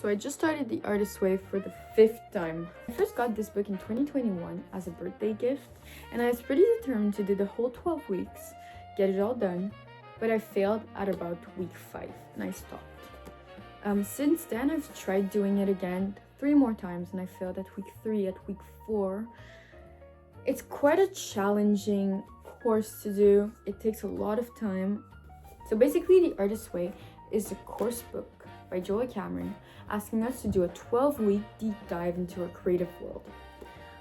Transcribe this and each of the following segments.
So I just started The Artist's Way for the 5th time. I first got this book in 2021 as a birthday gift, and I was pretty determined to do the whole 12 weeks, get it all done, but I failed at about week 5 and I stopped. Since then, I've tried doing it again 3 more times and I failed at week 3, at week 4. It's quite a challenging course to do. It takes a lot of time. So basically, The Artist's Way is a course book by Joel Cameron asking us to do a 12-week deep dive into our creative world.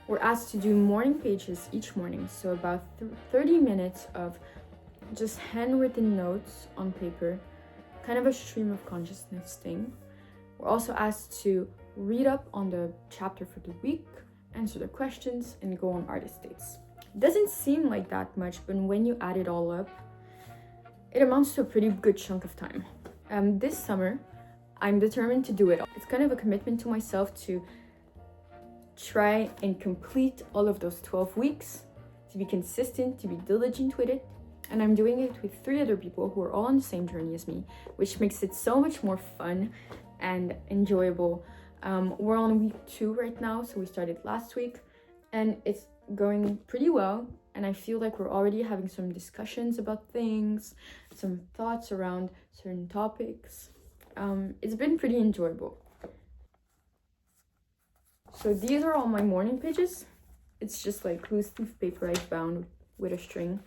We're asked to do morning pages each morning, so about 30 minutes of just handwritten notes on paper, kind of a stream of consciousness thing. We're also asked to read up on the chapter for the week, answer the questions, and go on artist dates. It doesn't seem like that much, but when you add it all up, it amounts to a pretty good chunk of time. This summer, I'm determined to do it. It's kind of a commitment to myself to try and complete all of those 12 weeks, to be consistent, to be diligent with it. And I'm doing it with 3 other people who are all on the same journey as me, which makes it so much more fun and enjoyable. We're on week 2 right now, so we started last week, and it's going pretty well. And I feel like we're already having some discussions about things, some thoughts around certain topics. It's been pretty enjoyable. So these are all my morning pages. It's just like loose leaf paper I bound with a string,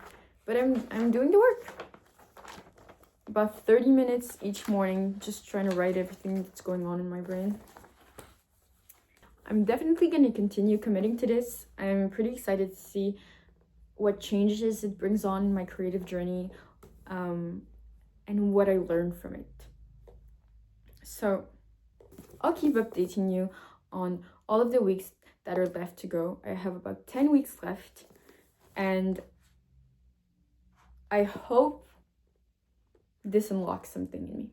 but I'm doing the work. About 30 minutes each morning, just trying to write everything that's going on in my brain. I'm definitely going to continue committing to this. I'm pretty excited to see what changes it brings on in my creative journey, and what I learn from it. So I'll keep updating you on all of the weeks that are left to go. I have about 10 weeks left, and I hope this unlocks something in me.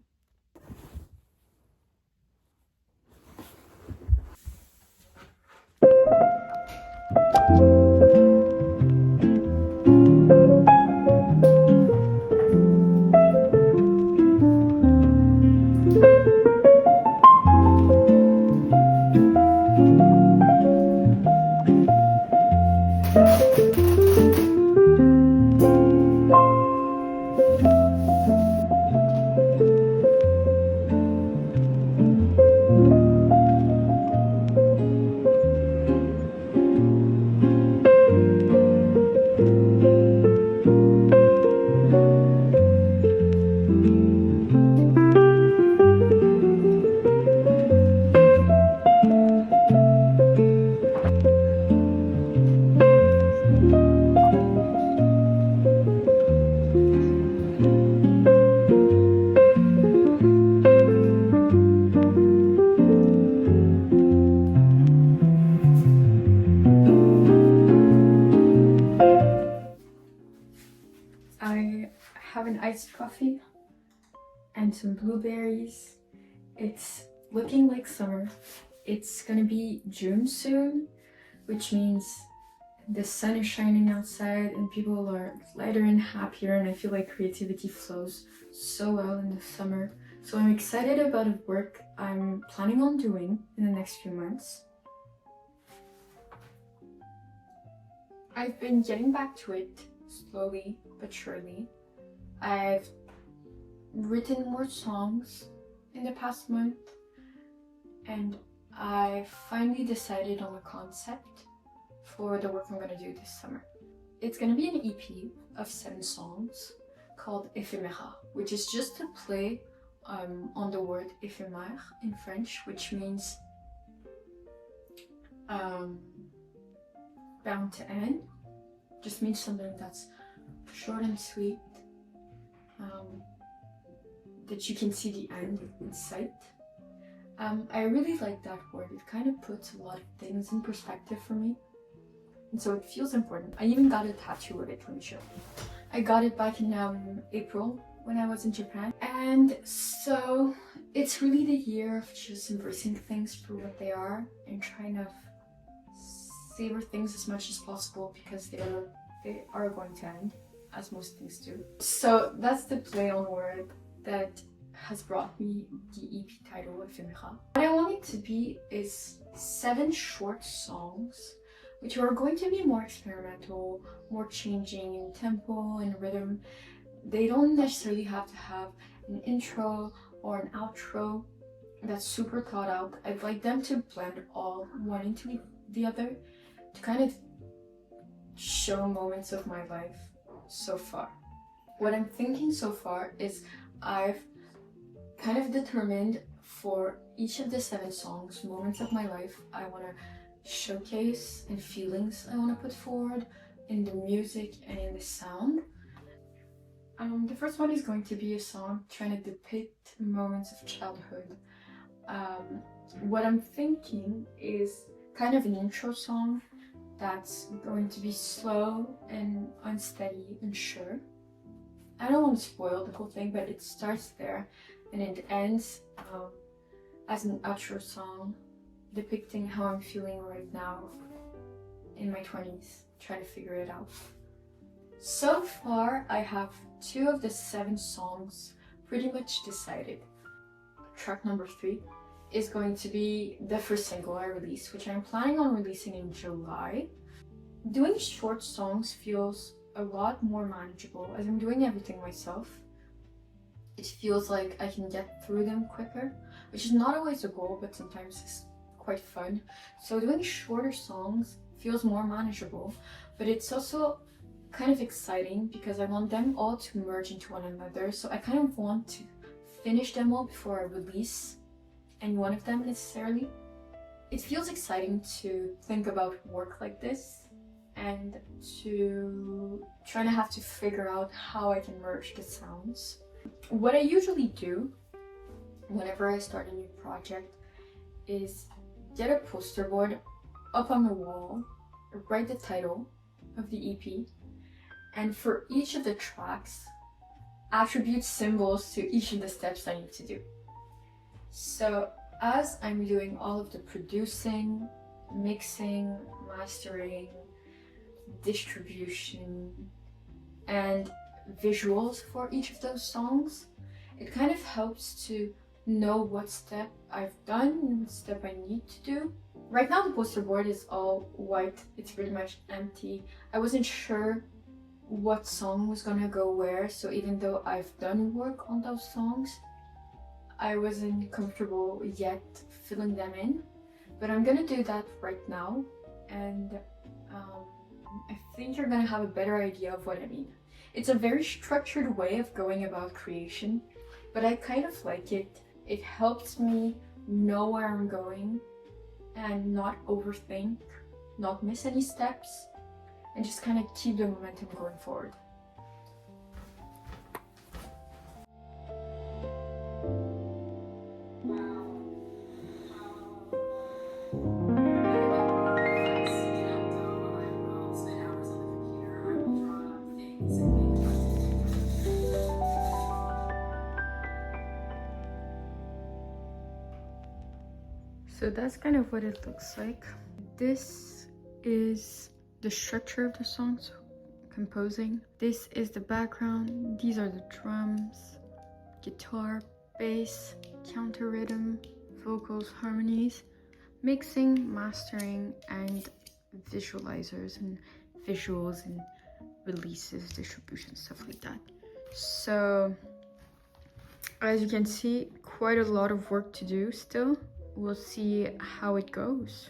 I have an iced coffee and some blueberries. It's looking like summer. It's gonna be June soon, which means the sun is shining outside and people are lighter and happier, and I feel like creativity flows so well in the summer. So I'm excited about the work I'm planning on doing in the next few months. I've been getting back to it slowly but surely. I've written more songs in the past month, and I finally decided on a concept for the work I'm going to do this summer. It's going to be an EP of 7 songs called Éphémère, which is just a play on the word éphémère in French, which means bound to end. Just means something that's short and sweet, that you can see the end in sight. I really like that word. It kind of puts a lot of things in perspective for me, and so it feels important. I even got a tattoo of it. Let me show you. I got it back in April when I was in Japan, and so it's really the year of just embracing things for what they are and trying to savor things as much as possible, because they are going to end, as most things do. So that's the play on word that has brought me the EP title Ephemera. What I want it to be is 7 short songs which are going to be more experimental, more changing in tempo and rhythm. They don't necessarily have to have an intro or an outro that's super thought out. I'd like them to blend all one into the other to kind of show moments of my life so far. What I'm thinking so far is I've kind of determined for each of the 7 songs, moments of my life I want to showcase and feelings I want to put forward in the music and in the sound. The first one is going to be a song trying to depict moments of childhood. What I'm thinking is kind of an intro song that's going to be slow and unsteady and sure. I don't want to spoil the whole thing, but it starts there and it ends as an outro song depicting how I'm feeling right now in my 20s, trying to figure it out. So far, I have 2 of the 7 songs pretty much decided. Track number 3 is going to be the first single I released, which I'm planning on releasing in July. Doing short songs feels a lot more manageable as I'm doing everything myself. It feels like I can get through them quicker, which is not always the goal, but sometimes it's quite fun. So doing shorter songs feels more manageable, but it's also kind of exciting because I want them all to merge into one another. So I kind of want to finish them all before I release any one of them necessarily. It feels exciting to think about work like this and to try to have to figure out how I can merge the sounds. What I usually do whenever I start a new project is get a poster board up on the wall, write the title of the EP, and for each of the tracks, attribute symbols to each of the steps I need to do. So as I'm doing all of the producing, mixing, mastering, distribution, and visuals for each of those songs, it kind of helps to know what step I've done and what step I need to do. Right now the poster board is all white, it's pretty much empty. I wasn't sure what song was gonna go where, so even though I've done work on those songs, I wasn't comfortable yet filling them in, but I'm gonna do that right now, and I think you're gonna have a better idea of what I mean. It's a very structured way of going about creation, but I kind of like it. It helps me know where I'm going and not overthink, not miss any steps, and just kind of keep the momentum going forward. So that's kind of what it looks like. This is the structure of the song, so composing. This is the background. These are the drums, guitar, bass, counter rhythm, vocals, harmonies, mixing, mastering, and visualizers and visuals and releases, distribution, stuff like that. So as you can see, quite a lot of work to do still. We'll see how it goes.